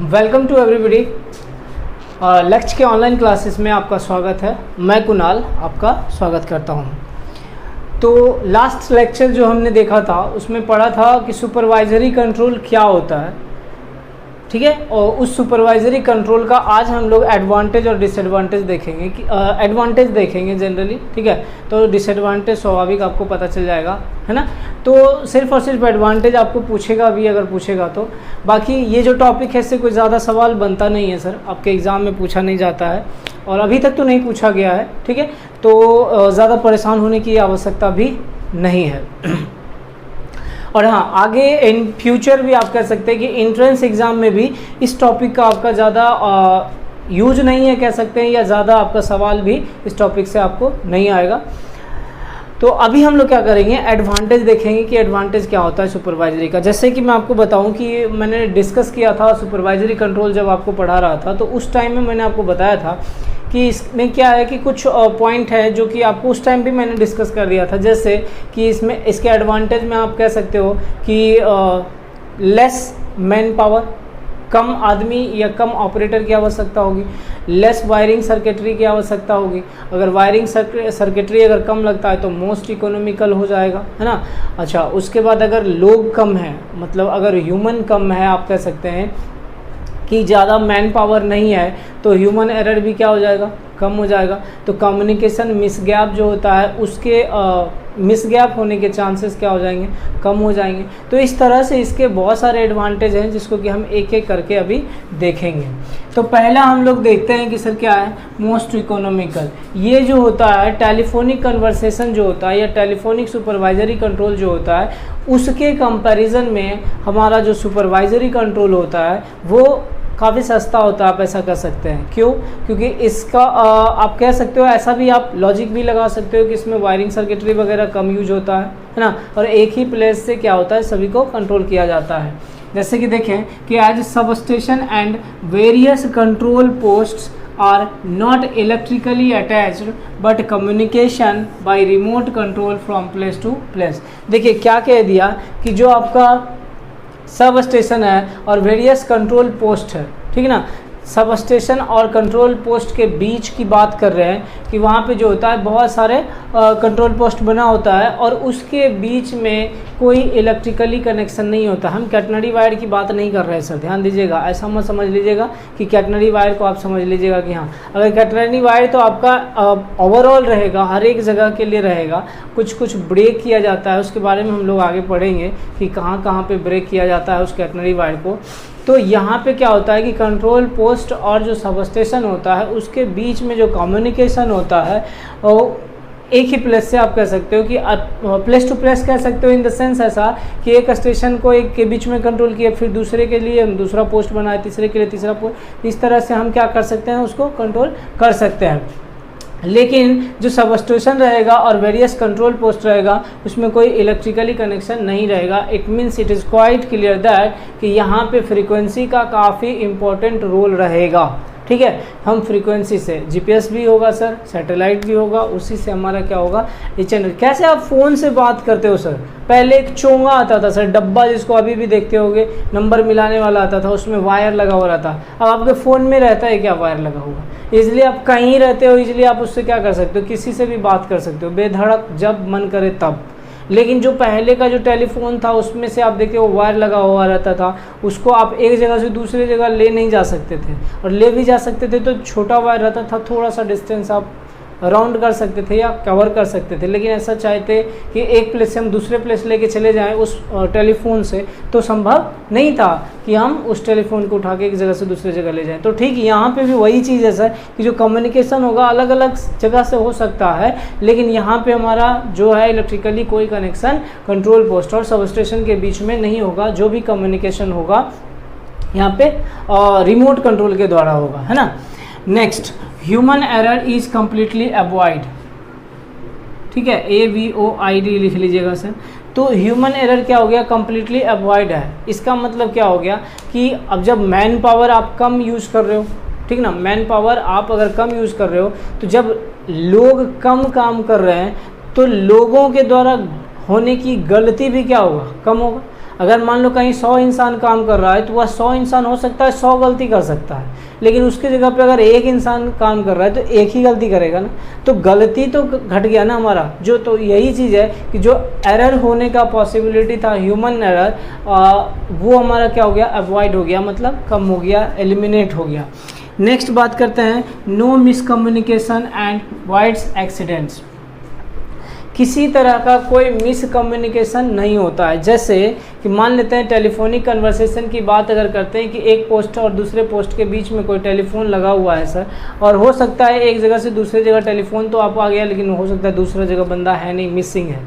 Welcome to everybody. लक्ष्य के online classes में आपका स्वागत है। मैं कुणाल आपका स्वागत करता हूं। तो लास्ट लेक्चर जो हमने देखा था उसमें पढ़ा था कि सुपरवाइजरी कंट्रोल क्या होता है, ठीक है। और उस सुपरवाइजरी कंट्रोल का आज हम लोग एडवांटेज और डिसएडवांटेज देखेंगे कि एडवांटेज देखेंगे जनरली, ठीक है। तो डिसएडवांटेज स्वाभाविक आपको पता चल जाएगा, है ना। तो सिर्फ और सिर्फ एडवांटेज आपको पूछेगा भी, अगर पूछेगा तो। बाकी ये जो टॉपिक है इससे कोई ज़्यादा सवाल बनता नहीं है सर, आपके एग्ज़ाम में पूछा नहीं जाता है और अभी तक तो नहीं पूछा गया है, ठीक है। तो ज़्यादा परेशान होने की आवश्यकता भी नहीं है। और हाँ, आगे इन फ्यूचर भी आप कह सकते हैं कि एंट्रेंस एग्ज़ाम में भी इस टॉपिक का आपका ज़्यादा यूज नहीं है कह सकते हैं, या ज़्यादा आपका सवाल भी इस टॉपिक से आपको नहीं आएगा। तो अभी हम लोग क्या करेंगे, एडवांटेज देखेंगे कि एडवांटेज क्या होता है सुपरवाइजरी का। जैसे कि मैं आपको बताऊं कि मैंने डिस्कस किया था सुपरवाइजरी कंट्रोल जब आपको पढ़ा रहा था, तो उस टाइम में मैंने आपको बताया था कि इसमें क्या है कि कुछ पॉइंट है जो कि आपको उस टाइम भी मैंने डिस्कस कर दिया था। जैसे कि इसमें इसके एडवांटेज में आप कह सकते हो कि लेस मैन पावर, कम आदमी या कम ऑपरेटर की आवश्यकता होगी, लेस वायरिंग सर्किटरी की आवश्यकता होगी। अगर वायरिंग सर्किटरी अगर कम लगता है तो मोस्ट इकोनॉमिकल हो जाएगा, है ना। अच्छा, उसके बाद अगर लोग कम हैं, मतलब अगर ह्यूमन कम है, आप कह सकते हैं कि ज़्यादा मैन पावर नहीं है, तो ह्यूमन एरर भी क्या हो जाएगा, कम हो जाएगा। तो कम्युनिकेशन मिसगैप जो होता है उसके मिसगैप होने के चांसेस क्या हो जाएंगे, कम हो जाएंगे। तो इस तरह से इसके बहुत सारे एडवांटेज हैं जिसको कि हम एक एक करके अभी देखेंगे। तो पहला हम लोग देखते हैं कि सर क्या है, मोस्ट इकोनॉमिकल। ये जो होता है टेलीफोनिक कन्वर्सेशन जो होता है या टेलीफोनिक सुपरवाइजरी कंट्रोल जो होता है, उसके कंपैरिजन में हमारा जो सुपरवाइजरी कंट्रोल होता है वो काफ़ी सस्ता होता है, आप ऐसा कर सकते हैं। क्यों? क्योंकि इसका आप कह सकते हो, ऐसा भी आप लॉजिक भी लगा सकते हो कि इसमें वायरिंग सर्किटरी वगैरह कम यूज होता है ना, और एक ही प्लेस से क्या होता है, सभी को कंट्रोल किया जाता है। जैसे कि देखें कि as substation and various control posts are not electrically attached but communication by remote control from place to place. देखिए क्या कह दिया कि जो आपका सब स्टेशन है और वेरियस कंट्रोल पोस्ट है, ठीक है ना। सब स्टेशन और कंट्रोल पोस्ट के बीच की बात कर रहे हैं कि वहाँ पे जो होता है बहुत सारे कंट्रोल पोस्ट बना होता है और उसके बीच में कोई इलेक्ट्रिकली कनेक्शन नहीं होता। हम कैटनरी वायर की बात नहीं कर रहे हैं सर, ध्यान दीजिएगा। ऐसा मत समझ लीजिएगा कि कैटनरी वायर को आप समझ लीजिएगा कि हाँ, अगर कैटनरी वायर तो आपका ओवरऑल रहेगा, हर एक जगह के लिए रहेगा। कुछ कुछ ब्रेक किया जाता है, उसके बारे में हम लोग आगे पढ़ेंगे कि कहाँ कहाँ पे ब्रेक किया जाता है उस कैटनरी वायर को। तो यहाँ पे क्या होता है कि कंट्रोल पोस्ट और जो सब स्टेशन होता है उसके बीच में जो कम्युनिकेशन होता है वो एक ही प्लेस से आप कह सकते हो कि प्लेस टू प्लेस कह सकते हो, इन द सेंस ऐसा कि एक स्टेशन को एक के बीच में कंट्रोल किया, फिर दूसरे के लिए हम दूसरा पोस्ट बनाए, तीसरे के लिए तीसरा पोस्ट। इस तरह से हम क्या कर सकते हैं, उसको कंट्रोल कर सकते हैं। लेकिन जो सब स्टेशन रहेगा और वेरियस कंट्रोल पोस्ट रहेगा उसमें कोई इलेक्ट्रिकली कनेक्शन नहीं रहेगा। It means it is quite clear that कि यहाँ पे फ्रीक्वेंसी का काफ़ी इम्पोर्टेंट रोल रहेगा, ठीक है। हम फ्रीक्वेंसी से जीपीएस भी होगा सर, सैटेलाइट भी होगा, उसी से हमारा क्या होगा, ये चैनल। कैसे आप फ़ोन से बात करते हो सर, पहले एक चोंगा आता था सर, डब्बा जिसको अभी भी देखते होगे, नंबर मिलाने वाला आता था, उसमें वायर लगा हुआ रहता। अब आपके फ़ोन में रहता है क्या वायर लगा हुआ, इसलिए आप कहीं रहते हो, इसलिए आप उससे क्या कर सकते हो, किसी से भी बात कर सकते हो बेधड़क, जब मन करे तब। लेकिन जो पहले का जो टेलीफोन था उसमें से आप देखिए वो वायर लगा हुआ रहता था, उसको आप एक जगह से दूसरी जगह ले नहीं जा सकते थे, और ले भी जा सकते थे तो छोटा वायर रहता था, थोड़ा सा डिस्टेंस आप राउंड कर सकते थे या कवर कर सकते थे। लेकिन ऐसा चाहते कि एक प्लेस से हम दूसरे प्लेस लेके चले जाएं उस टेलीफोन से, तो संभव नहीं था कि हम उस टेलीफोन को उठा के एक जगह से दूसरी जगह ले जाएं। तो ठीक यहाँ पे भी वही चीज़ है सर कि जो कम्युनिकेशन होगा अलग अलग जगह से हो सकता है, लेकिन यहाँ पे हमारा जो है इलेक्ट्रिकली कोई कनेक्शन कंट्रोल पोस्ट और सब स्टेशन के बीच में नहीं होगा। जो भी कम्युनिकेशन होगा यहाँ पे रिमोट कंट्रोल के द्वारा होगा, है ना। Next, human error is completely avoid, ठीक है, AVOID लिख लीजिएगा सर। तो ह्यूमन एरर क्या हो गया, कम्प्लीटली अवॉइड है। इसका मतलब क्या हो गया कि अब जब मैन पावर आप कम यूज़ कर रहे हो, ठीक ना, मैन पावर आप अगर कम यूज़ कर रहे हो, तो जब लोग कम काम कर रहे हैं तो लोगों के द्वारा होने की गलती भी क्या होगा, कम होगा। अगर मान लो कहीं 100 इंसान काम कर रहा है तो वह 100 इंसान हो सकता है 100 गलती कर सकता है, लेकिन उसकी जगह पे अगर एक इंसान काम कर रहा है तो एक ही गलती करेगा ना, तो गलती तो घट गया ना हमारा जो। तो यही चीज़ है कि जो एरर होने का पॉसिबिलिटी था, ह्यूमन एरर, वो हमारा क्या हो गया, अवॉइड हो गया, मतलब कम हो गया, एलिमिनेट हो गया। नेक्स्ट बात करते हैं no miscommunication and avoids accidents. किसी तरह का कोई मिसकम्युनिकेशन नहीं होता है। जैसे कि मान लेते हैं टेलीफोनिक कन्वर्सेशन की बात अगर करते हैं कि एक पोस्ट और दूसरे पोस्ट के बीच में कोई टेलीफोन लगा हुआ है सर, और हो सकता है एक जगह से दूसरी जगह टेलीफोन तो आप आ गया, लेकिन हो सकता है दूसरा जगह बंदा है नहीं, मिसिंग है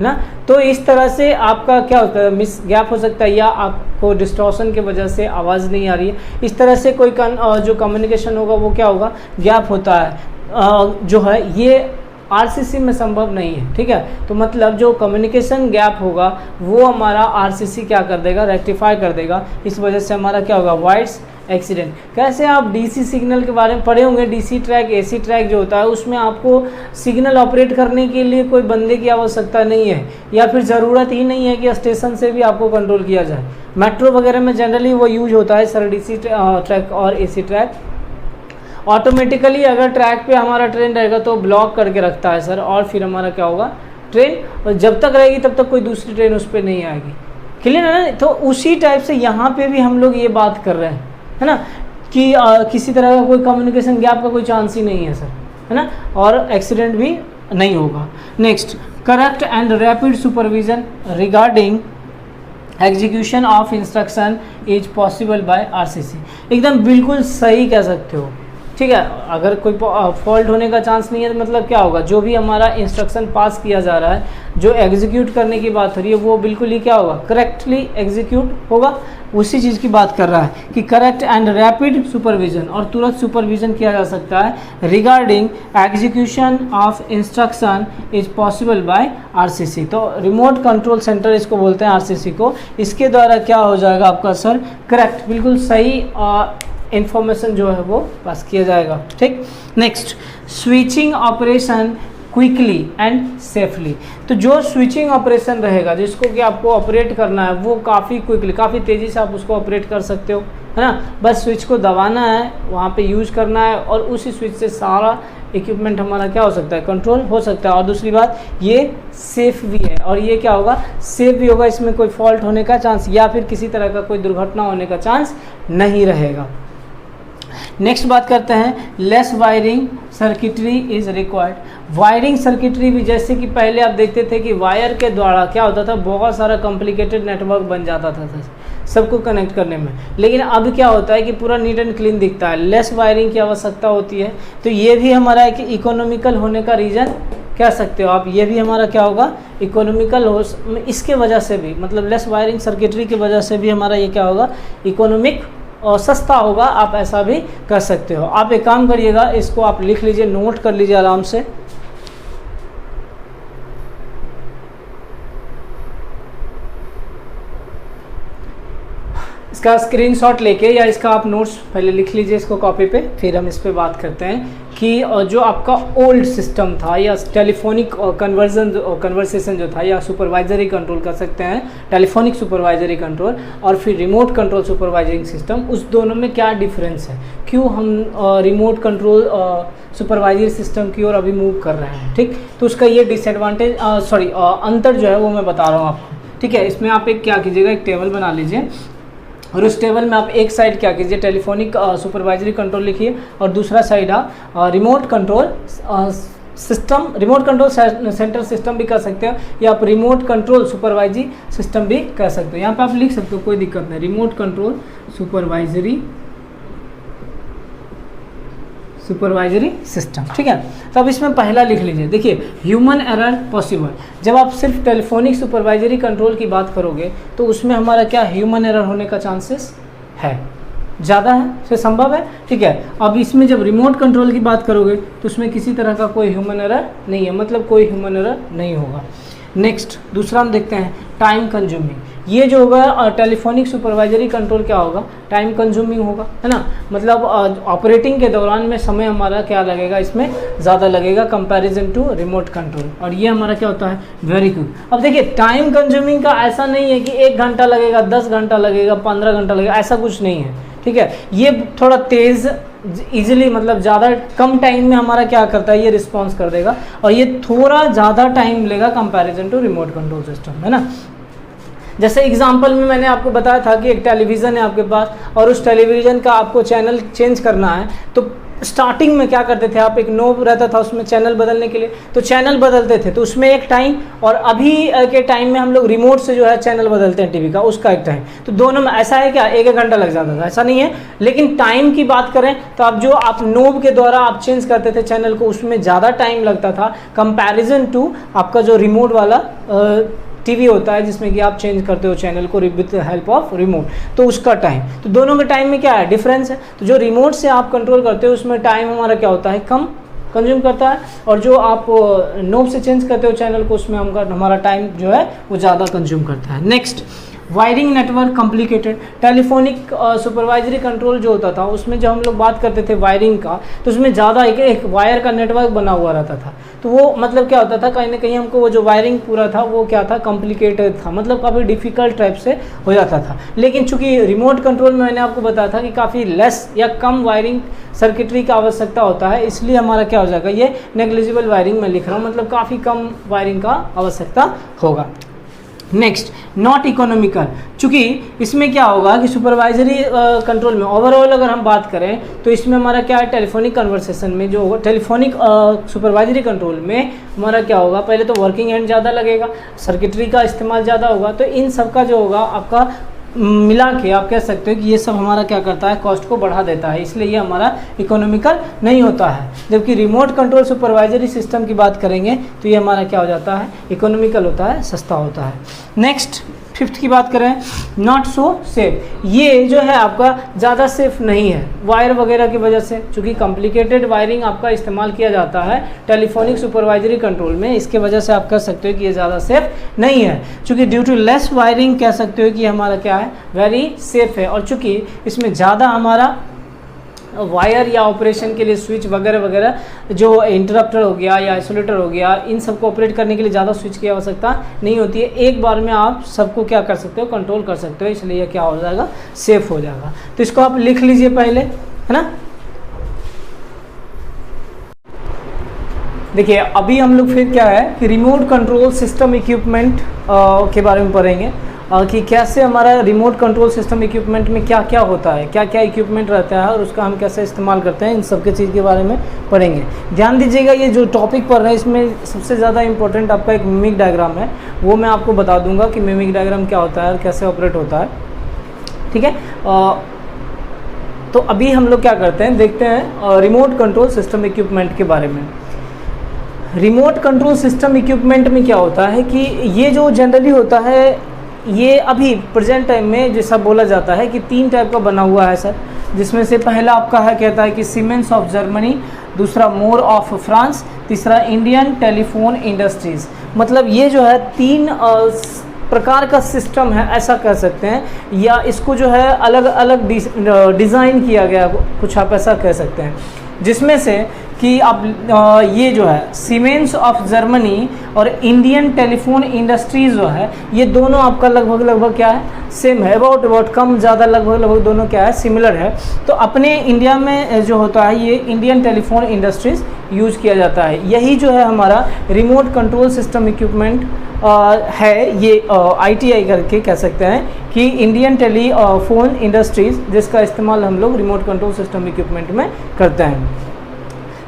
ना। तो इस तरह से आपका क्या होता है, मिस गैप हो सकता है, या आपको डिस्टॉर्शन की वजह से आवाज़ नहीं आ रही है। इस तरह से कोई जो कम्युनिकेशन होगा वो क्या होगा, गैप होता है, जो है ये आरसीसी में संभव नहीं है। ठीक है, तो मतलब जो कम्युनिकेशन गैप होगा वो हमारा आरसीसी क्या कर देगा, रेक्टिफाई कर देगा। इस वजह से हमारा क्या होगा, वाइड्स एक्सीडेंट। कैसे आप डीसी सिग्नल के बारे में पढ़े होंगे, डीसी ट्रैक, एसी ट्रैक जो होता है उसमें आपको सिग्नल ऑपरेट करने के लिए कोई बंदे की आवश्यकता नहीं है, या फिर ज़रूरत ही नहीं है कि स्टेशन से भी आपको कंट्रोल किया जाए। मेट्रो वगैरह में जनरली वो यूज होता है सर, डीसी ट्रैक और एसी ट्रैक। ऑटोमेटिकली अगर ट्रैक पे हमारा ट्रेन रहेगा तो ब्लॉक करके रखता है सर, और फिर हमारा क्या होगा, ट्रेन, और जब तक रहेगी तब तक कोई दूसरी ट्रेन उस पर नहीं आएगी। क्लियर है ना। तो उसी टाइप से यहाँ पे भी हम लोग ये बात कर रहे हैं, है ना, कि किसी तरह का कोई कम्युनिकेशन गैप का कोई चांस ही नहीं है सर, है ना, और एक्सीडेंट भी नहीं होगा। Next, correct and rapid supervision regarding execution of instruction is possible by RCC. एकदम बिल्कुल सही कह सकते हो। ठीक है, अगर कोई फॉल्ट होने का चांस नहीं है तो मतलब क्या होगा, जो भी हमारा इंस्ट्रक्शन पास किया जा रहा है, जो एग्जीक्यूट करने की बात हो रही है, वो बिल्कुल ही क्या होगा, करेक्टली एग्जीक्यूट होगा। उसी चीज़ की बात कर रहा है कि करेक्ट एंड रैपिड सुपरविजन, और तुरंत सुपरविजन किया जा सकता है regarding execution of instruction is possible by RCC. तो रिमोट कंट्रोल सेंटर इसको बोलते हैं आरसीसी को। इसके द्वारा क्या हो जाएगा आपका सर, करेक्ट, बिल्कुल सही इंफॉर्मेशन जो है वो पास किया जाएगा। ठीक, next, switching operation quickly and safely. तो जो स्विचिंग ऑपरेशन रहेगा जिसको कि आपको ऑपरेट करना है वो काफ़ी क्विकली, काफ़ी तेज़ी से आप उसको ऑपरेट कर सकते हो, है ना। बस स्विच को दबाना है, वहाँ पे यूज करना है, और उसी स्विच से सारा इक्विपमेंट हमारा क्या हो सकता है, कंट्रोल हो सकता है। और दूसरी बात, ये सेफ भी है, और ये क्या होगा, सेफ भी होगा, इसमें कोई फॉल्ट होने का चांस या फिर किसी तरह का कोई दुर्घटना होने का चांस नहीं रहेगा। नेक्स्ट बात करते हैं less wiring circuitry is required. Wiring circuitry भी, जैसे कि पहले आप देखते थे कि वायर के द्वारा क्या होता था, बहुत सारा कॉम्प्लिकेटेड नेटवर्क बन जाता था सबको कनेक्ट करने में, लेकिन अब क्या होता है कि पूरा नीट एंड क्लीन दिखता है, लेस वायरिंग की आवश्यकता होती है। तो ये भी हमारा एक इकोनॉमिकल होने का रीज़न कह सकते हो आप, ये भी हमारा क्या होगा, इकोनॉमिकल हो, इसके वजह से भी, मतलब लेस वायरिंग सर्किटरी की वजह से भी हमारा ये क्या होगा, इकोनॉमिक और सस्ता होगा। आप ऐसा भी कर सकते हो। आप एक काम करिएगा, इसको आप लिख लीजिए, नोट कर लीजिए आराम से। इसका स्क्रीनशॉट लेके या इसका आप नोट्स पहले लिख लीजिए इसको कॉपी पे, फिर हम इस पे बात करते हैं कि जो आपका ओल्ड सिस्टम था या टेलीफोनिक कन्वर्सेशन जो था, या सुपरवाइजरी कंट्रोल कर सकते हैं, टेलीफोनिक सुपरवाइजरी कंट्रोल, और फिर रिमोट कंट्रोल सुपरवाइजरिंग सिस्टम, उस दोनों में क्या डिफरेंस है, क्यों हम रिमोट कंट्रोल सुपरवाइजरी सिस्टम की ओर अभी मूव कर रहे हैं। ठीक, तो उसका ये डिसएडवांटेज अंतर जो है वो मैं बता रहा हूँ आपको। ठीक है, इसमें आप एक क्या कीजिएगा, एक टेबल बना लीजिए, और उस टेबल में आप एक साइड क्या कीजिए, टेलीफोनिक सुपरवाइजरी कंट्रोल लिखिए, और दूसरा साइड आप remote control system, remote control centre system भी कर सकते हो, या आप रिमोट कंट्रोल सुपरवाइजरी सिस्टम भी कर सकते हो। यहाँ पे आप लिख सकते हो, कोई दिक्कत नहीं, रिमोट कंट्रोल सुपरवाइजरी सिस्टम। ठीक है, तो अब इसमें पहला लिख लीजिए, देखिए ह्यूमन एरर पॉसिबल। जब आप सिर्फ टेलीफोनिक सुपरवाइजरी कंट्रोल की बात करोगे तो उसमें हमारा क्या, ह्यूमन एरर होने का चांसेस है, ज़्यादा है, से संभव है। ठीक है, अब इसमें जब रिमोट कंट्रोल की बात करोगे तो उसमें किसी तरह का कोई ह्यूमन एरर नहीं है, मतलब कोई ह्यूमन एरर नहीं होगा। नेक्स्ट दूसरा हम देखते हैं टाइम कंज्यूमिंग। ये जो होगा टेलीफोनिक सुपरवाइजरी कंट्रोल क्या होगा, टाइम कंज्यूमिंग होगा, है ना। मतलब ऑपरेटिंग के दौरान में समय हमारा क्या लगेगा, इसमें ज़्यादा लगेगा कंपैरिजन टू रिमोट कंट्रोल। और ये हमारा क्या होता है, वेरी क्विक। अब देखिए टाइम कंज्यूमिंग का ऐसा नहीं है कि 1 घंटा लगेगा, 10 घंटा लगेगा, 15 घंटा लगेगा, ऐसा कुछ नहीं है, ठीक है। ये थोड़ा तेज़ इजीली, मतलब ज़्यादा कम टाइम में हमारा क्या करता है, ये रिस्पॉन्स कर देगा। और ये थोड़ा ज़्यादा टाइम लेगा comparison to remote control system, है ना। जैसे एग्जांपल में मैंने आपको बताया था कि एक टेलीविज़न है आपके पास और उस टेलीविज़न का आपको चैनल चेंज करना है, तो स्टार्टिंग में क्या करते थे आप, एक नोब रहता था उसमें चैनल बदलने के लिए, तो चैनल बदलते थे, तो उसमें एक टाइम, और अभी के टाइम में हम लोग रिमोट से जो है चैनल बदलते हैं टीवी का, उसका एक टाइम। तो दोनों में ऐसा है क्या, 1 घंटा लग जाता था, ऐसा नहीं है। लेकिन टाइम की बात करें तो अब जो आप नोब के द्वारा आप चेंज करते थे चैनल को, उसमें ज़्यादा टाइम लगता था कंपैरिजन टू आपका जो रिमोट वाला टीवी होता है, जिसमें कि आप चेंज करते हो चैनल को विद हेल्प ऑफ रिमोट, तो उसका टाइम। तो दोनों के टाइम में क्या है, डिफरेंस है। तो जो रिमोट से आप कंट्रोल करते हो उसमें टाइम हमारा क्या होता है, कम कंज्यूम करता है, और जो आप नोब से चेंज करते हो चैनल को, उसमें हमारा टाइम जो है वो ज़्यादा कंज्यूम करता है। Next, wiring network complicated. Telephonic supervisory control जो होता था उसमें जब हम लोग बात करते थे वायरिंग का, तो उसमें ज़्यादा एक वायर का नेटवर्क बना हुआ रहता था। तो वो मतलब क्या होता था, कहीं ना कहीं हमको वो जो वायरिंग पूरा था वो क्या था, कॉम्प्लिकेटेड था, मतलब काफ़ी डिफ़िकल्ट टाइप से हो जाता था। लेकिन चूंकि रिमोट कंट्रोल में मैंने आपको बताया था कि काफ़ी लेस या कम वायरिंग सर्किटरी का आवश्यकता होता है, इसलिए हमारा क्या हो जाएगा, ये नेग्लिजिबल वायरिंग मैं लिख रहा हूँ, मतलब काफ़ी कम वायरिंग का आवश्यकता होगा। Next, not economical. चूँकि इसमें क्या होगा कि सुपरवाइजरी कंट्रोल में ओवरऑल अगर हम बात करें तो इसमें हमारा क्या है, टेलीफोनिक कन्वर्सेशन में जो होगा, टेलीफोनिक सुपरवाइजरी कंट्रोल में हमारा क्या होगा, पहले तो वर्किंग एंड ज़्यादा लगेगा, सर्किटरी का इस्तेमाल ज़्यादा होगा, तो इन सब का जो होगा आपका मिला के आप कह सकते हो कि ये सब हमारा क्या करता है, कॉस्ट को बढ़ा देता है, इसलिए ये हमारा इकोनॉमिकल नहीं होता है। जबकि रिमोट कंट्रोल सुपरवाइजरी सिस्टम की बात करेंगे तो ये हमारा क्या हो जाता है, इकोनॉमिकल होता है, सस्ता होता है। नेक्स्ट, 5th की बात करें, नॉट सो सेफ। ये जो है आपका ज़्यादा सेफ नहीं है वायर वगैरह की वजह से, चूँकि कॉम्प्लिकेटेड वायरिंग आपका इस्तेमाल किया जाता है टेलीफोनिक सुपरवाइजरी कंट्रोल में, इसके वजह से आप कह सकते हो कि ये ज़्यादा सेफ नहीं है। चूँकि ड्यू टू लेस वायरिंग कह सकते हो कि हमारा क्या है, वेरी सेफ है। और चूँकि इसमें ज़्यादा हमारा वायर या ऑपरेशन के लिए स्विच वगैरह वगैरह, जो इंटरप्टर हो गया या आइसोलेटर हो गया, इन सब को ऑपरेट करने के लिए ज़्यादा स्विच की आवश्यकता नहीं होती है। एक बार में आप सबको क्या कर सकते हो, कंट्रोल कर सकते हो, इसलिए क्या हो जाएगा, सेफ हो जाएगा। तो इसको आप लिख लीजिए पहले, है ना। देखिए अभी हम लोग फिर क्या है कि रिमोट कंट्रोल सिस्टम इक्विपमेंट के बारे में पढ़ेंगे कि कैसे हमारा रिमोट कंट्रोल सिस्टम इक्विपमेंट में क्या क्या होता है, क्या क्या इक्विपमेंट रहता है और उसका हम कैसे इस्तेमाल करते हैं, इन सब के चीज़ के बारे में पढ़ेंगे। ध्यान दीजिएगा, ये जो टॉपिक पढ़ रहे हैं इसमें सबसे ज़्यादा इंपॉर्टेंट आपका एक मिमिक डायग्राम है, वो मैं आपको बता दूंगा कि मिमिक डायग्राम क्या होता है और कैसे ऑपरेट होता है, ठीक है। तो अभी हम लोग क्या करते हैं, देखते हैं रिमोट कंट्रोल सिस्टम इक्विपमेंट के बारे में। रिमोट कंट्रोल सिस्टम इक्विपमेंट में क्या होता है कि ये जो जनरली होता है, ये अभी प्रेजेंट टाइम में जैसा बोला जाता है कि 3 टाइप का बना हुआ है सर, जिसमें से पहला आपका है, कहता है कि सीमेंस ऑफ जर्मनी, दूसरा मोर ऑफ फ्रांस, तीसरा इंडियन टेलीफोन इंडस्ट्रीज़। मतलब ये जो है 3 प्रकार का सिस्टम है, ऐसा कह सकते हैं, या इसको जो है अलग अलग डिज़ाइन किया गया, कुछ आप ऐसा कह सकते हैं, जिसमें से कि आप ये जो है सीमेंस ऑफ जर्मनी और इंडियन टेलीफोन इंडस्ट्रीज़ जो है, ये दोनों आपका लगभग क्या है, सेम है, अबाउट कम ज़्यादा लगभग दोनों क्या है, सिमिलर है। तो अपने इंडिया में जो होता है ये इंडियन टेलीफोन इंडस्ट्रीज़ यूज़ किया जाता है। यही जो है हमारा रिमोट कंट्रोल सिस्टम इक्विपमेंट है, ये ITI करके कह सकते हैं कि इंडियन टेलीफोन इंडस्ट्रीज़, जिसका इस्तेमाल हम लोग रिमोट कंट्रोल सिस्टम इक्विपमेंट में करते हैं।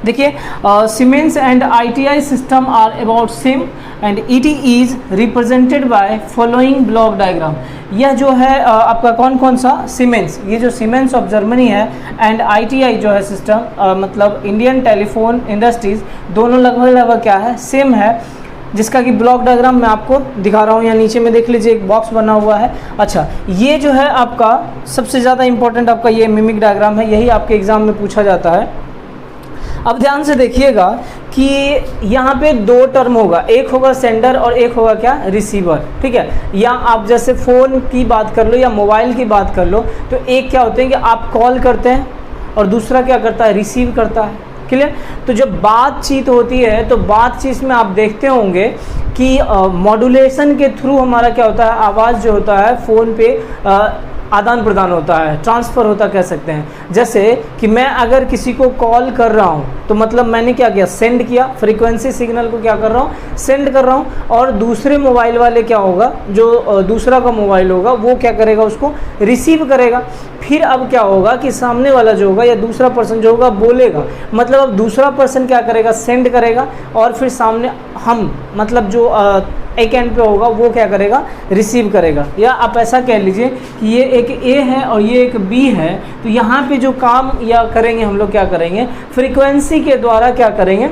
देखिए Siemens and ITI system are about same and it is represented by following block diagram. यह जो है आपका कौन सा, सीमेंस, ये जो सीमेंस ऑफ जर्मनी है एंड ITI जो है सिस्टम, मतलब इंडियन टेलीफोन इंडस्ट्रीज़, दोनों लगभग क्या है, सेम है, जिसका कि ब्लॉक डायग्राम मैं आपको दिखा रहा हूँ। यहाँ नीचे में देख लीजिए एक बॉक्स बना हुआ है। अच्छा, ये जो है आपका सबसे ज़्यादा इंपॉर्टेंट आपका ये मिमिक डायग्राम है, यही आपके एग्ज़ाम में पूछा जाता है। अब ध्यान से देखिएगा कि यहाँ पे दो टर्म होगा, एक होगा सेंडर और एक होगा क्या, रिसीवर, ठीक है। या आप जैसे फ़ोन की बात कर लो या मोबाइल की बात कर लो, तो एक क्या होते हैं कि आप कॉल करते हैं और दूसरा क्या करता है, रिसीव करता है, क्लियर। तो जब बातचीत होती है तो बातचीत में आप देखते होंगे कि मॉड्यूलेशन के थ्रू हमारा क्या होता है, आवाज़ जो होता है फ़ोन पे आदान प्रदान होता है, ट्रांसफ़र होता कह सकते हैं। जैसे कि मैं अगर किसी को कॉल कर रहा हूँ तो मतलब मैंने क्या किया, सेंड किया, फ्रीक्वेंसी सिग्नल को क्या कर रहा हूँ, सेंड कर रहा हूँ। और दूसरे मोबाइल वाले क्या होगा, जो दूसरा का मोबाइल होगा वो क्या करेगा, उसको रिसीव करेगा। फिर अब क्या होगा कि सामने वाला जो होगा या दूसरा पर्सन जो होगा बोलेगा, मतलब अब दूसरा पर्सन क्या करेगा, सेंड करेगा और फिर सामने हम मतलब जो एक एंड पे होगा वो क्या करेगा, रिसीव करेगा। या आप ऐसा कह लीजिए कि ये एक ए है और ये एक बी है, तो यहाँ पे जो काम या करेंगे हम लोग क्या करेंगे, फ्रीक्वेंसी के द्वारा क्या करेंगे,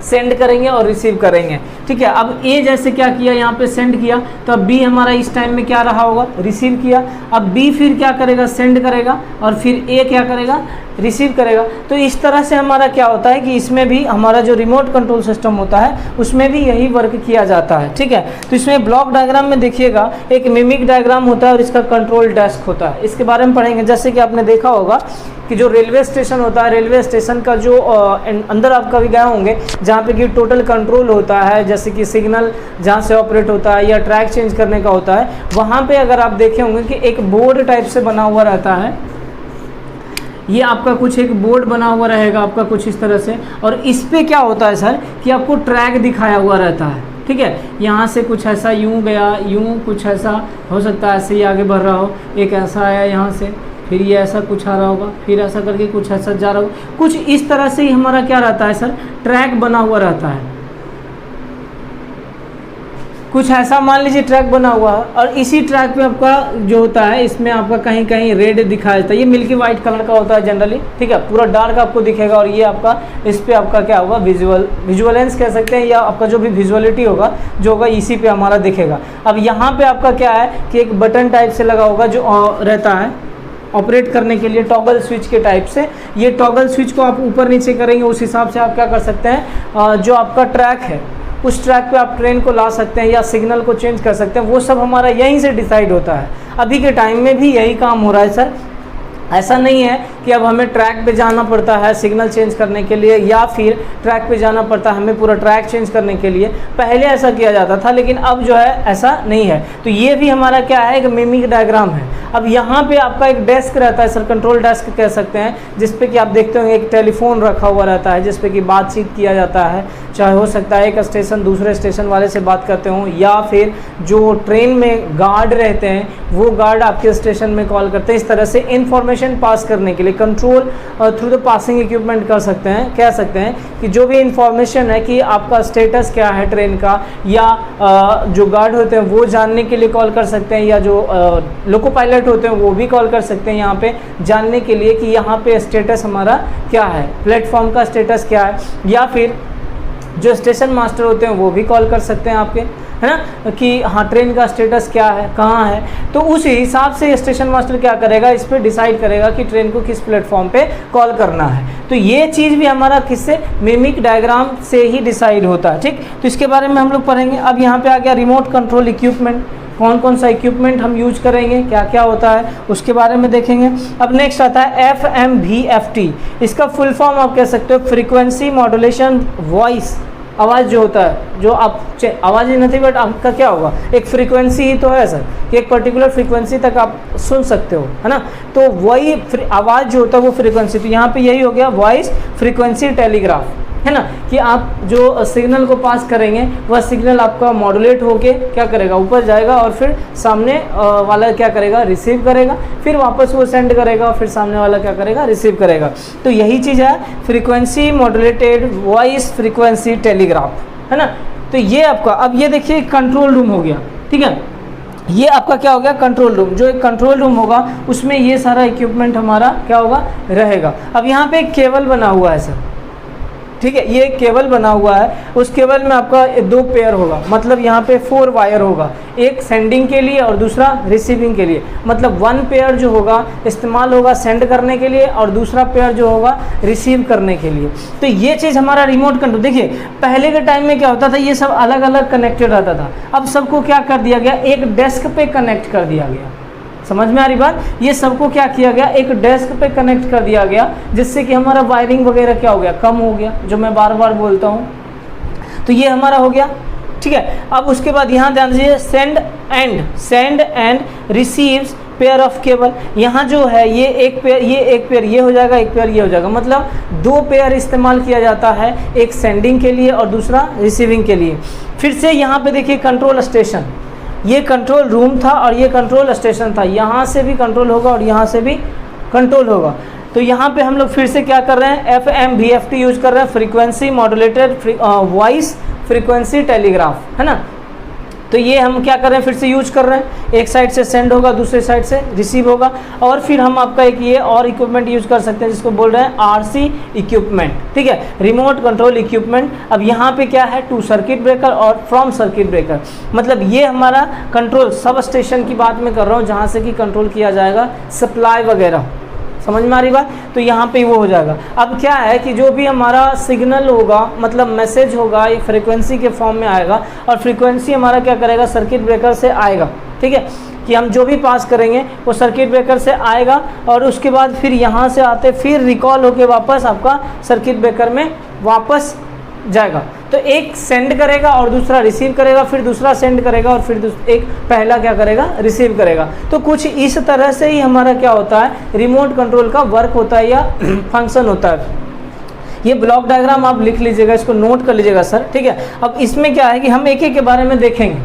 सेंड करेंगे और रिसीव करेंगे, ठीक है। अब ए जैसे क्या किया, यहाँ पे सेंड किया, तो अब बी हमारा इस टाइम में क्या रहा होगा, रिसीव किया। अब बी फिर क्या करेगा, सेंड करेगा और फिर ए क्या करेगा, रिसीव करेगा। तो इस तरह से हमारा क्या होता है कि इसमें भी हमारा जो रिमोट कंट्रोल सिस्टम होता है उसमें भी यही वर्क किया जाता है, ठीक है। तो इसमें ब्लॉक डायग्राम में देखिएगा एक मिमिक डायग्राम होता है और इसका कंट्रोल डेस्क होता है, इसके बारे में पढ़ेंगे। जैसे कि आपने देखा होगा कि जो रेलवे स्टेशन होता है, रेलवे स्टेशन का जो अंदर आप कभी गए होंगे जहाँ पे कि टोटल कंट्रोल होता है, जैसे कि सिग्नल जहाँ से ऑपरेट होता है या ट्रैक चेंज करने का होता है, वहाँ पे अगर आप देखे होंगे कि एक बोर्ड टाइप से बना हुआ रहता है। ये आपका कुछ एक बोर्ड बना हुआ रहेगा आपका कुछ इस तरह से, और इस पे क्या होता है सर कि आपको ट्रैक दिखाया हुआ रहता है, ठीक है। यहाँ से कुछ ऐसा यूँ गया, यूँ कुछ ऐसा हो सकता है, ऐसे ही आगे बढ़ रहा हो, एक ऐसा आया यहाँ से, फिर ये ऐसा कुछ आ रहा होगा, फिर ऐसा करके कुछ ऐसा जा रहा होगा। कुछ इस तरह से ही हमारा क्या रहता है सर, ट्रैक बना हुआ रहता है। कुछ ऐसा मान लीजिए ट्रैक बना हुआ है और इसी ट्रैक पे आपका जो होता है, इसमें आपका कहीं कहीं रेड दिखाया जाता है। ये मिल्की वाइट कलर का होता है जनरली, ठीक है, पूरा डार्क आपको दिखेगा। और ये आपका इस पे आपका क्या होगा, विजुअलेंस कह सकते हैं, या आपका जो भी विजुअलिटी होगा जो होगा इसी पे हमारा दिखेगा। अब यहाँ पे आपका क्या है कि एक बटन टाइप से लगा होगा जो रहता है ऑपरेट करने के लिए, टॉगल स्विच के टाइप से। ये टॉगल स्विच को आप ऊपर नीचे करेंगे, उस हिसाब से आप क्या कर सकते हैं, जो आपका ट्रैक है उस ट्रैक पे आप ट्रेन को ला सकते हैं या सिग्नल को चेंज कर सकते हैं। वो सब हमारा यहीं से डिसाइड होता है। अभी के टाइम में भी यही काम हो रहा है सर। ऐसा नहीं है कि अब हमें ट्रैक पे जाना पड़ता है सिग्नल चेंज करने के लिए, या फिर ट्रैक पे जाना पड़ता है हमें पूरा ट्रैक चेंज करने के लिए। पहले ऐसा किया जाता था, लेकिन अब जो है ऐसा नहीं है। तो ये भी हमारा क्या है, एक मिमिक डायग्राम है। अब यहाँ पे आपका एक डेस्क रहता है सर, कंट्रोल डेस्क कह सकते हैं, जिसपे कि आप देखते होंगे एक टेलीफोन रखा हुआ रहता है, जिसपे कि बातचीत किया जाता है। चाहे हो सकता है एक स्टेशन दूसरे स्टेशन वाले से बात करते हों, या फिर जो ट्रेन में गार्ड रहते हैं वो गार्ड आपके स्टेशन में कॉल करते हैं। इस तरह से इन्फॉर्मेशन पास करने के लिए control through the passing equipment कर सकते हैं, कह सकते हैं कि जो भी इंफॉर्मेशन है कि आपका स्टेटस क्या है ट्रेन का, या जो गार्ड होते हैं वो जानने के लिए कॉल कर सकते हैं, या जो लोको पायलट होते हैं वो भी कॉल कर सकते हैं यहाँ पे जानने के लिए कि यहाँ पे स्टेटस हमारा क्या है, प्लेटफॉर्म का स्टेटस क्या है। या फिर जो स्टेशन मास्टर होते हैं वो भी कॉल कर सकते हैं आपके, है ना, कि हाँ ट्रेन का स्टेटस क्या है, कहाँ है। तो उस हिसाब से स्टेशन मास्टर क्या करेगा, इस पर डिसाइड करेगा कि ट्रेन को किस प्लेटफॉर्म पे कॉल करना है। तो ये चीज़ भी हमारा किससे, मिमिक डायग्राम से ही डिसाइड होता है, ठीक। तो इसके बारे में हम लोग पढ़ेंगे। अब यहाँ पे आ गया रिमोट कंट्रोल इक्विपमेंट, कौन कौन सा इक्विपमेंट हम यूज करेंगे, क्या क्या होता है उसके बारे में देखेंगे। अब नेक्स्ट आता है FMVFT। इसका फुल फॉर्म आप कह सकते हो फ्रीक्वेंसी मॉड्यूलेशन वॉइस। आवाज़ जो होता है, जो आप आवाज़ ही नहीं, बट आपका क्या होगा, एक फ्रीक्वेंसी ही तो है सर, कि एक पर्टिकुलर फ्रीक्वेंसी तक आप सुन सकते हो, है ना। तो वही आवाज़ जो होता है वो फ्रीक्वेंसी, तो यहाँ पे यही हो गया वॉइस फ्रीक्वेंसी टेलीग्राफ, है ना, कि आप जो सिग्नल को पास करेंगे वह सिग्नल आपका मॉड्यूलेट होके क्या करेगा, ऊपर जाएगा और फिर सामने वाला क्या करेगा, रिसीव करेगा, फिर वापस वो सेंड करेगा और फिर सामने वाला क्या करेगा, रिसीव करेगा। तो यही चीज़ है frequency modulated voice frequency telegraph, है ना। तो ये आपका, अब ये देखिए कंट्रोल रूम हो गया, ठीक है। ये आपका क्या हो गया, कंट्रोल रूम। जो एक कंट्रोल रूम होगा उसमें ये सारा इक्विपमेंट हमारा क्या होगा, रहेगा। अब यहाँ पे एक केबल बना हुआ है सर, ठीक है, ये एक केबल बना हुआ है, उस केबल में आपका 2 पेयर होगा, मतलब यहाँ पे 4 वायर होगा, एक सेंडिंग के लिए और दूसरा रिसीविंग के लिए। मतलब 1 पेयर जो होगा इस्तेमाल होगा सेंड करने के लिए और दूसरा पेयर जो होगा रिसीव करने के लिए। तो ये चीज़ हमारा रिमोट कंट्रोल। देखिए पहले के टाइम में क्या होता था, ये सब अलग अलग कनेक्टेड रहता था, अब सबको क्या कर दिया गया, एक डेस्क पे कनेक्ट कर दिया गया। समझ में आ रही बात? ये सबको क्या किया गया, एक डेस्क पे कनेक्ट कर दिया गया, जिससे कि हमारा वायरिंग वगैरह क्या हो गया, कम हो गया, जो मैं बार बार बोलता हूँ। तो ये हमारा हो गया, ठीक है। अब उसके बाद यहाँ ध्यान दीजिए, send and receives pair of cable. यहाँ जो है ये एक पेयर ये हो जाएगा, एक पेयर ये हो जाएगा, मतलब 2 पेयर इस्तेमाल किया जाता है, एक सेंडिंग के लिए और दूसरा रिसीविंग के लिए। फिर से यहाँ पे देखिए कंट्रोल स्टेशन, ये कंट्रोल रूम था और ये कंट्रोल स्टेशन था, यहाँ से भी कंट्रोल होगा और यहाँ से भी कंट्रोल होगा। तो यहाँ पे हम लोग फिर से क्या कर रहे हैं, FM VFT यूज कर रहे हैं, frequency modulated voice frequency telegraph, है ना। तो ये हम क्या कर रहे हैं, फिर से यूज कर रहे हैं, एक साइड से सेंड होगा, दूसरे साइड से रिसीव होगा। और फिर हम आपका एक ये और इक्विपमेंट यूज कर सकते हैं जिसको बोल रहे हैं RC इक्विपमेंट, ठीक है, रिमोट कंट्रोल इक्विपमेंट। अब यहाँ पे क्या है, 2 सर्किट ब्रेकर और फ्रॉम सर्किट ब्रेकर, मतलब ये हमारा कंट्रोल सब स्टेशन की बात मैं कर रहा हूँ, जहाँ से कि कंट्रोल किया जाएगा सप्लाई वगैरह। समझ में आ रही बात? तो यहाँ पे वो हो जाएगा। अब क्या है कि जो भी हमारा सिग्नल होगा, मतलब मैसेज होगा, एक फ्रीक्वेंसी के फॉर्म में आएगा और फ्रीक्वेंसी हमारा क्या करेगा, सर्किट ब्रेकर से आएगा, ठीक है, कि हम जो भी पास करेंगे वो सर्किट ब्रेकर से आएगा और उसके बाद फिर यहाँ से आते फिर रिकॉल होके वापस आपका सर्किट ब्रेकर में वापस जाएगा। तो एक सेंड करेगा और दूसरा रिसीव करेगा, फिर दूसरा सेंड करेगा और फिर एक पहला क्या करेगा, रिसीव करेगा। तो कुछ इस तरह से ही हमारा क्या होता है, रिमोट कंट्रोल का वर्क होता है या फंक्शन होता है। ये ब्लॉक डायग्राम आप लिख लीजिएगा, इसको नोट कर लीजिएगा सर, ठीक है। अब इसमें क्या है कि हम एक एक के बारे में देखेंगे,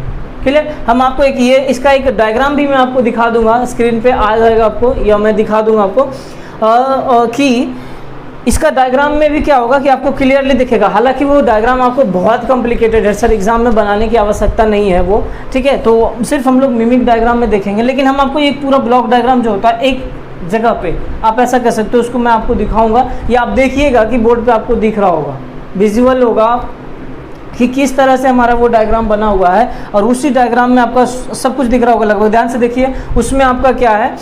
क्लियर। हम आपको एक ये इसका एक डायग्राम भी मैं आपको दिखा दूंगा, स्क्रीन पे आ जाएगा आपको, या मैं दिखा दूंगा आपको कि इसका डायग्राम में भी क्या होगा कि आपको क्लियरली दिखेगा। हालांकि वो डायग्राम आपको बहुत कॉम्प्लिकेटेड है सर, एग्जाम में बनाने की आवश्यकता नहीं है वो, ठीक है। तो सिर्फ हम लोग मिमिक डायग्राम में देखेंगे, लेकिन हम आपको एक पूरा ब्लॉक डायग्राम जो होता है एक जगह पे, आप ऐसा कह सकते हो, उसको मैं आपको दिखाऊंगा या आप देखिएगा कि बोर्ड पे आपको दिख रहा होगा, विजुअल होगा कि किस तरह से हमारा वो डायग्राम बना हुआ है, और उसी डायग्राम में आपका सब कुछ दिख रहा होगा लगभग। ध्यान से देखिए, उसमें आपका क्या है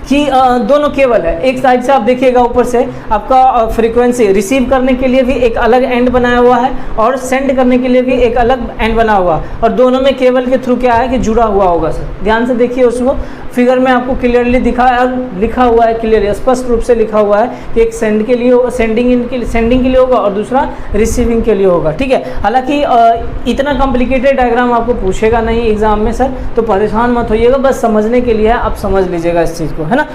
कि दोनों केबल है, एक साइड से आप देखिएगा ऊपर से आपका फ्रीक्वेंसी रिसीव करने के लिए भी एक अलग एंड बनाया हुआ है और सेंड करने के लिए भी एक अलग एंड बना हुआ है, और दोनों में केबल के थ्रू क्या है कि जुड़ा हुआ होगा सर। ध्यान से देखिए, उसको फिगर में आपको क्लियरली लिखा हुआ है, क्लियर स्पष्ट रूप से लिखा हुआ है कि एक सेंडिंग के लिए होगा और दूसरा रिसीविंग के लिए होगा, ठीक है। हालांकि इतना कॉम्प्लिकेटेड डायग्राम आपको पूछेगा नहीं एग्जाम में सर, तो परेशान मत होइएगा, बस समझने के लिए है, आप समझ लीजिएगा इस चीज़ को, है ना।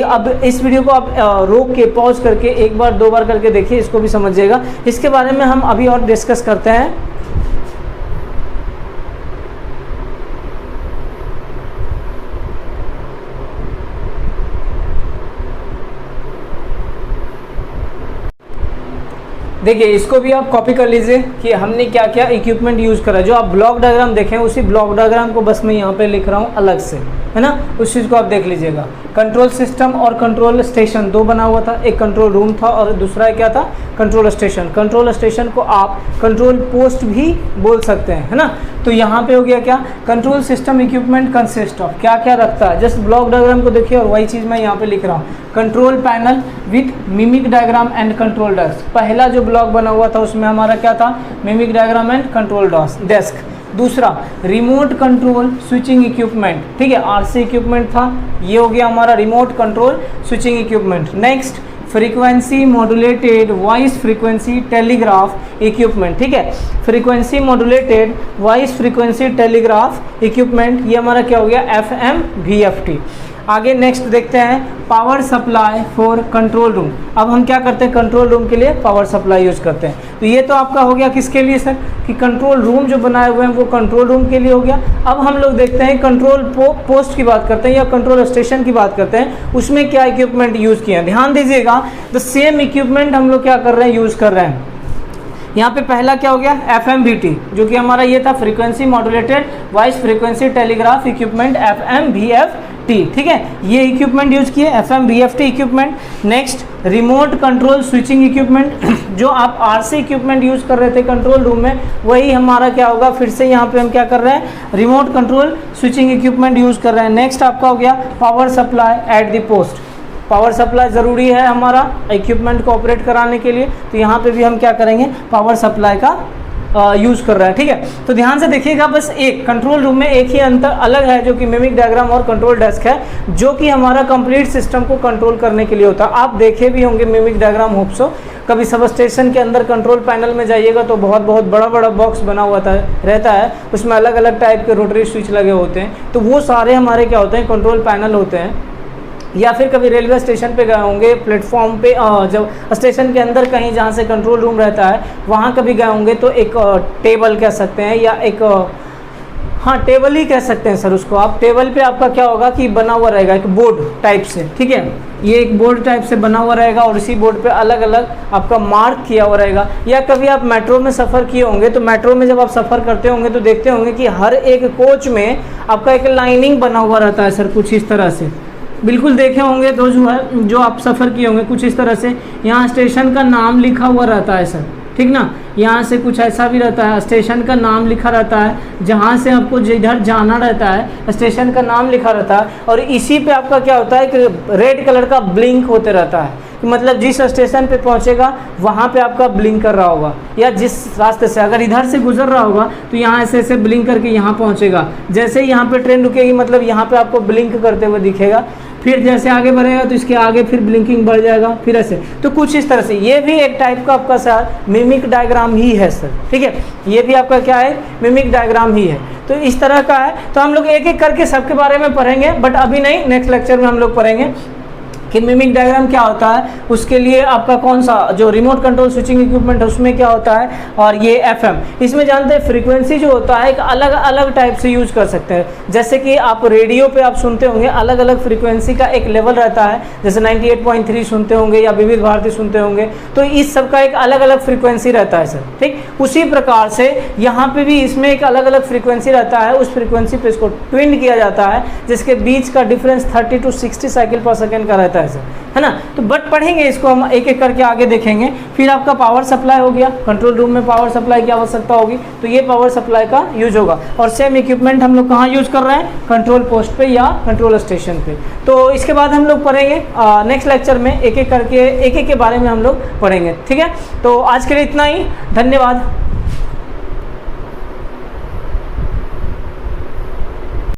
अब इस वीडियो को आप रोक के पॉज करके एक बार 2 बार करके देखिए, इसको भी समझिएगा। इसके बारे में हम अभी और डिस्कस करते हैं। देखिए इसको भी आप कॉपी कर लीजिए कि हमने क्या क्या इक्विपमेंट यूज़ करा। जो आप ब्लॉक डायग्राम देखें उसी ब्लॉक डायग्राम को बस मैं यहाँ पे लिख रहा हूँ अलग से, है ना, उस चीज़ को आप देख लीजिएगा। कंट्रोल सिस्टम और कंट्रोल स्टेशन 2 बना हुआ था, एक कंट्रोल रूम था और दूसरा क्या था, कंट्रोल स्टेशन। कंट्रोल स्टेशन को आप कंट्रोल पोस्ट भी बोल सकते हैं, है ना। तो यहाँ पे हो गया क्या, control system equipment consist of, क्या क्या रखता है, जस्ट ब्लॉक डायग्राम को देखिए और वही चीज़ मैं यहाँ पे लिख रहा हूँ। Control panel with mimic diagram and control desk. पहला जो ब्लॉक बना हुआ था उसमें हमारा क्या था, mimic diagram and control desk. दूसरा रिमोट कंट्रोल स्विचिंग इक्विपमेंट, ठीक है, RC इक्विपमेंट था, ये हो गया हमारा remote control switching equipment. Next frequency modulated voice frequency telegraph equipment, ठीक है, frequency modulated voice frequency telegraph equipment, ये हमारा क्या हो गया, FM VFT। आगे नेक्स्ट देखते हैं power supply for control room. अब हम क्या करते हैं, कंट्रोल रूम के लिए पावर सप्लाई यूज करते हैं। तो ये तो आपका हो गया किसके लिए सर, कि कंट्रोल रूम जो बनाए हुए हैं वो कंट्रोल रूम के लिए हो गया। अब हम लोग देखते हैं कंट्रोल पोस्ट की बात करते हैं या कंट्रोल स्टेशन की बात करते हैं, उसमें क्या इक्विपमेंट यूज़ किए हैं। ध्यान दीजिएगा, द सेम इक्विपमेंट हम लोग क्या कर रहे हैं, यूज़ कर रहे हैं। यहाँ पे पहला क्या हो गया, FMVT, जो कि हमारा ये था frequency modulated voice frequency telegraph equipment FMVFT, ठीक है, ये इक्विपमेंट यूज किए FM BFT equipment. Next remote control switching equipment, जो आप RC इक्विपमेंट यूज कर रहे थे कंट्रोल रूम में, वही हमारा क्या होगा, फिर से यहाँ पे हम क्या कर रहे हैं, remote control switching equipment use कर रहे हैं। नेक्स्ट आपका हो गया power supply at the post. Power supply ज़रूरी है हमारा इक्विपमेंट को ऑपरेट कराने के लिए, तो यहाँ पे भी हम क्या करेंगे, पावर सप्लाई का यूज़ कर रहा है। ठीक है, तो ध्यान से देखिएगा, बस एक कंट्रोल रूम में एक ही अंतर अलग है जो कि मिमिक डायग्राम और कंट्रोल डेस्क है, जो कि हमारा कंप्लीट सिस्टम को कंट्रोल करने के लिए होता है। आप देखे भी होंगे मिमिक डायग्राम, होप सो। कभी सब स्टेशन के अंदर कंट्रोल पैनल में जाइएगा तो बहुत बहुत बड़ा बड़ा बॉक्स बना हुआ रहता है, उसमें अलग अलग टाइप के रोटरी स्विच लगे होते हैं, तो वो सारे हमारे क्या होते हैं, कंट्रोल पैनल होते हैं। या फिर कभी रेलवे स्टेशन पे गए होंगे, प्लेटफॉर्म पे जब स्टेशन के अंदर कहीं जहाँ से कंट्रोल रूम रहता है वहाँ कभी गए होंगे, तो एक टेबल कह सकते हैं या एक हाँ टेबल ही कह सकते हैं सर उसको आप। टेबल पे आपका क्या होगा कि बना हुआ रहेगा एक बोर्ड टाइप से, ठीक है, ये एक बोर्ड टाइप से बना हुआ रहेगा और इसी बोर्ड पे अलग अलग आपका मार्क किया हुआ रहेगा। या कभी आप मेट्रो में सफ़र किए होंगे, तो मेट्रो में जब आप सफ़र करते होंगे तो देखते होंगे कि हर एक कोच में आपका एक लाइनिंग बना हुआ रहता है सर, कुछ इस तरह से, बिल्कुल देखे होंगे तो जो आप सफ़र किए होंगे कुछ इस तरह से। यहाँ स्टेशन का नाम लिखा हुआ रहता है सर, ठीक ना, यहाँ से कुछ ऐसा भी रहता है, स्टेशन का नाम लिखा रहता है, जहाँ से आपको जिधर जाना रहता है स्टेशन का नाम लिखा रहता है, और इसी पे आपका क्या होता है कि रेड कलर का ब्लिंक होते रहता है, मतलब जिस स्टेशन पे पहुंचेगा वहाँ पे आपका ब्लिंक कर रहा होगा, या जिस रास्ते से अगर इधर से गुजर रहा होगा तो यहाँ ऐसे ऐसे ब्लिंक करके यहाँ पहुंचेगा। जैसे ही यहाँ पे ट्रेन रुकेगी मतलब यहाँ पे आपको ब्लिंक करते हुए दिखेगा, फिर जैसे आगे बढ़ेगा तो इसके आगे फिर ब्लिंकिंग बढ़ जाएगा, फिर ऐसे, तो कुछ इस तरह से ये भी एक टाइप का आपका सर मिमिक डायग्राम ही है सर, ठीक है, ये भी आपका क्या है, मिमिक डायग्राम ही है। तो इस तरह का है, तो हम लोग एक एक करके सबके बारे में पढ़ेंगे, बट अभी नहीं, नेक्स्ट लेक्चर में हम लोग पढ़ेंगे कि मिमिक डायग्राम क्या होता है, उसके लिए आपका कौन सा जो रिमोट कंट्रोल स्विचिंग इक्विपमेंट है उसमें क्या होता है, और ये FM, इसमें जानते हैं फ्रीक्वेंसी जो होता है एक अलग अलग टाइप से यूज कर सकते हैं। जैसे कि आप रेडियो पे आप सुनते होंगे अलग अलग फ्रीक्वेंसी का एक लेवल रहता है, जैसे 98.3 सुनते होंगे या विविध भारती सुनते होंगे, तो इस सब का एक अलग अलग फ्रीक्वेंसी रहता है सर, ठीक। उसी प्रकार से यहाँ पे भी इसमें एक अलग अलग फ्रीक्वेंसी रहता है, उस फ्रीक्वेंसी पे इसको ट्विन किया जाता है, जिसके बीच का डिफरेंस 30 to 60 साइकिल पर सेकेंड का रहता है सर, है ना। तो बट पढ़ेंगे इसको हम एक एक करके आगे देखेंगे। फिर आपका पावर सप्लाई हो गया, कंट्रोल रूम में पावर सप्लाई की आवश्यकता होगी, तो ये पावर सप्लाई का यूज होगा। और सेम इक्विपमेंट हम लोग कहाँ यूज कर रहे हैं, कंट्रोल पोस्ट पे या कंट्रोल स्टेशन पे। तो इसके बाद हम लोग पढ़ेंगे नेक्स्ट लेक्चर में एक एक करके एक एक के बारे में हम लोग पढ़ेंगे, ठीक है। तो आज के लिए इतना ही, धन्यवाद।